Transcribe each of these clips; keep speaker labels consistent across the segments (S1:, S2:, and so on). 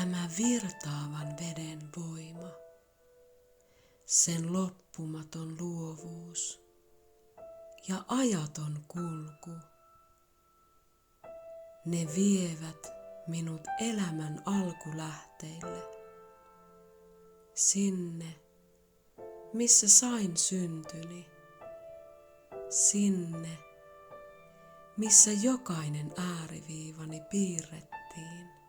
S1: Tämä virtaavan veden voima, sen loppumaton luovuus ja ajaton kulku, ne vievät minut elämän alkulähteille, sinne, missä sain syntyni, sinne, missä jokainen ääriviivani piirrettiin.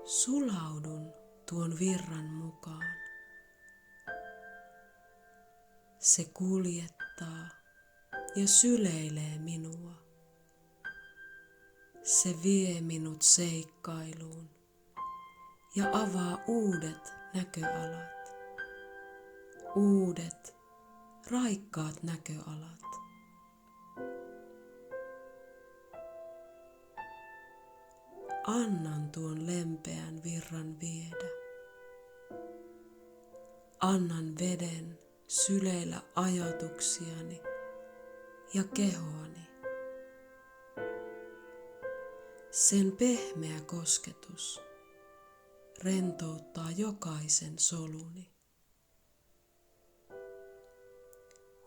S1: Sulaudun tuon virran mukaan. Se kuljettaa ja syleilee minua. Se vie minut seikkailuun ja avaa uudet näköalat. Uudet, raikkaat näköalat. Annan tuon lempeän virran viedä. Annan veden syleillä ajatuksiani ja kehoani. Sen pehmeä kosketus rentouttaa jokaisen soluni.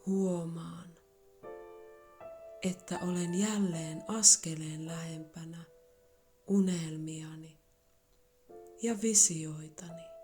S1: Huomaan, että olen jälleen askeleen lähempänä unelmiani ja visioitani.